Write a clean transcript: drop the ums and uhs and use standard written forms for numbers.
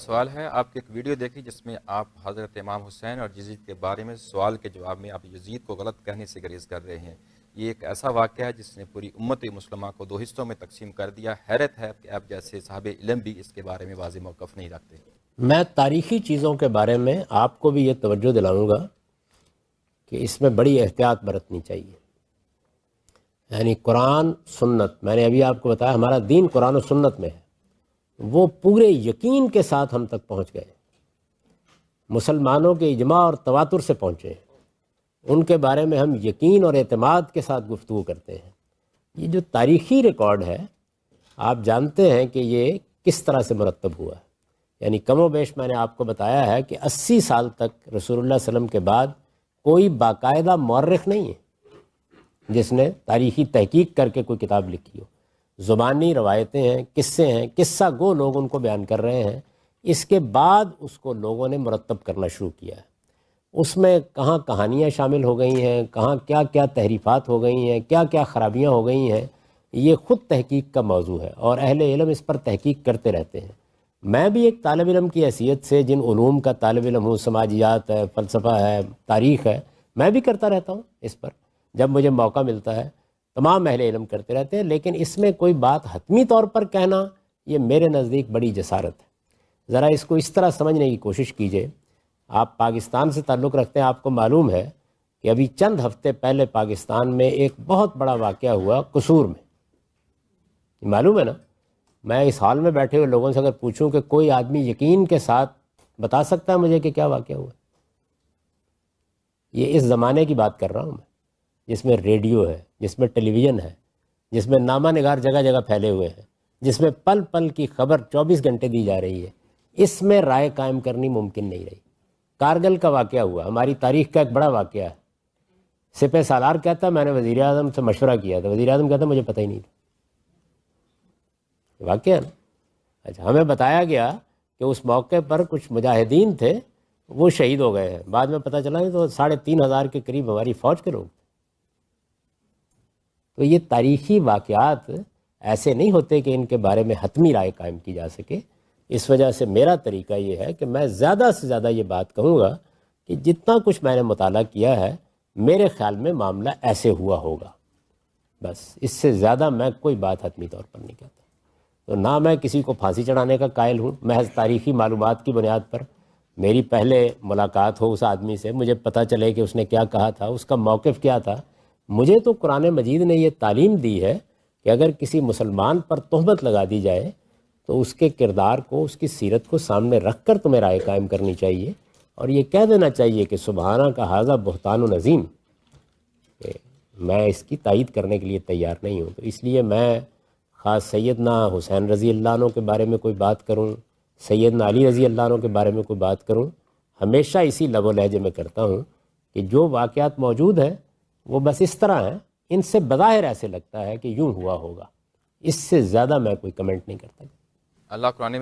سوال ہے، آپ کی ایک ویڈیو دیکھی جس میں آپ حضرت امام حسین اور یزید کے بارے میں سوال کے جواب میں آپ یزید کو غلط کہنے سے گریز کر رہے ہیں۔ یہ ایک ایسا واقعہ ہے جس نے پوری امت مسلمہ کو دو حصوں میں تقسیم کر دیا۔ حیرت ہے کہ آپ جیسے صاحب علم بھی اس کے بارے میں واضح موقف نہیں رکھتے۔ میں تاریخی چیزوں کے بارے میں آپ کو بھی یہ توجہ دلاؤں گا کہ اس میں بڑی احتیاط برتنی چاہیے۔ یعنی قرآن سنت، میں نے ابھی آپ کو بتایا ہمارا دین قرآن و سنت میں ہے، وہ پورے یقین کے ساتھ ہم تک پہنچ گئے، مسلمانوں کے اجماع اور تواتر سے پہنچے ہیں، ان کے بارے میں ہم یقین اور اعتماد کے ساتھ گفتگو کرتے ہیں۔ یہ جو تاریخی ریکارڈ ہے، آپ جانتے ہیں کہ یہ کس طرح سے مرتب ہوا ہے۔ یعنی کم و بیش میں نے آپ کو بتایا ہے کہ 80 سال تک رسول اللہ صلی اللہ علیہ وسلم کے بعد کوئی باقاعدہ مورخ نہیں ہے جس نے تاریخی تحقیق کر کے کوئی کتاب لکھی ہو۔ زبانی روایتیں ہیں، قصے ہیں، قصہ گو لوگ ان کو بیان کر رہے ہیں، اس کے بعد اس کو لوگوں نے مرتب کرنا شروع کیا ہے۔ اس میں کہاں کہانیاں شامل ہو گئی ہیں، کہاں کیا کیا تحریفات ہو گئی ہیں، کیا کیا خرابیاں ہو گئی ہیں، یہ خود تحقیق کا موضوع ہے اور اہل علم اس پر تحقیق کرتے رہتے ہیں۔ میں بھی ایک طالب علم کی حیثیت سے جن علوم کا طالب علم ہوں، سماجیات ہے، فلسفہ ہے، تاریخ ہے، میں بھی کرتا رہتا ہوں اس پر جب مجھے موقع ملتا ہے، تمام اہل علم کرتے رہتے ہیں، لیکن اس میں کوئی بات حتمی طور پر کہنا یہ میرے نزدیک بڑی جسارت ہے۔ ذرا اس کو اس طرح سمجھنے کی کوشش کیجئے۔ آپ پاکستان سے تعلق رکھتے ہیں، آپ کو معلوم ہے کہ ابھی چند ہفتے پہلے پاکستان میں ایک بہت بڑا واقعہ ہوا قصور میں، معلوم ہے نا؟ میں اس حال میں بیٹھے ہوئے لوگوں سے اگر پوچھوں کہ کوئی آدمی یقین کے ساتھ بتا سکتا ہے مجھے کہ کیا واقعہ ہوا؟ یہ اس زمانے کی بات کر رہا ہوں میں، جس میں ریڈیو ہے، جس میں ٹیلی ویژن ہے، جس میں نامہ نگار جگہ جگہ پھیلے ہوئے ہیں، جس میں پل پل کی خبر 24 گھنٹے دی جا رہی ہے۔ اس میں رائے قائم کرنی ممکن نہیں رہی۔ کارگل کا واقعہ ہوا، ہماری تاریخ کا ایک بڑا واقعہ ہے۔ سپہ سالار کہتا میں نے وزیر اعظم سے مشورہ کیا تھا، وزیر اعظم کہتا مجھے پتہ ہی نہیں تھا۔ واقعہ نا؟ اچھا، ہمیں بتایا گیا کہ اس موقع پر کچھ مجاہدین تھے، وہ شہید ہو گئے ہیں، بعد میں پتہ چلا تو 3,500 کے قریب ہماری فوج کے لوگ۔ تو یہ تاریخی واقعات ایسے نہیں ہوتے کہ ان کے بارے میں حتمی رائے قائم کی جا سکے۔ اس وجہ سے میرا طریقہ یہ ہے کہ میں زیادہ سے زیادہ یہ بات کہوں گا کہ جتنا کچھ میں نے مطالعہ کیا ہے میرے خیال میں معاملہ ایسے ہوا ہوگا، بس اس سے زیادہ میں کوئی بات حتمی طور پر نہیں کہتا۔ تو نہ میں کسی کو پھانسی چڑھانے کا قائل ہوں، محض تاریخی معلومات کی بنیاد پر میری پہلے ملاقات ہو اس آدمی سے، مجھے پتہ چلے کہ اس نے کیا کہا تھا، اس کا موقف کیا تھا۔ مجھے تو قرآن مجید نے یہ تعلیم دی ہے کہ اگر کسی مسلمان پر تہمت لگا دی جائے تو اس کے کردار کو، اس کی سیرت کو سامنے رکھ کر تمہیں رائے قائم کرنی چاہیے، اور یہ کہہ دینا چاہیے کہ سبحانہ کا ھذا بہتان و عظیم، کہ میں اس کی تائید کرنے کے لیے تیار نہیں ہوں۔ تو اس لیے میں خاص سیدنا حسین رضی اللہ عنہ کے بارے میں کوئی بات کروں، سیدنا علی رضی اللہ عنہ کے بارے میں کوئی بات کروں، ہمیشہ اسی لب و لہجے میں کرتا ہوں کہ جو واقعات موجود ہیں وہ بس اس طرح ہیں، ان سے بظاہر ایسے لگتا ہے کہ یوں ہوا ہوگا، اس سے زیادہ میں کوئی کمنٹ نہیں کرتا۔ اللہ قرآن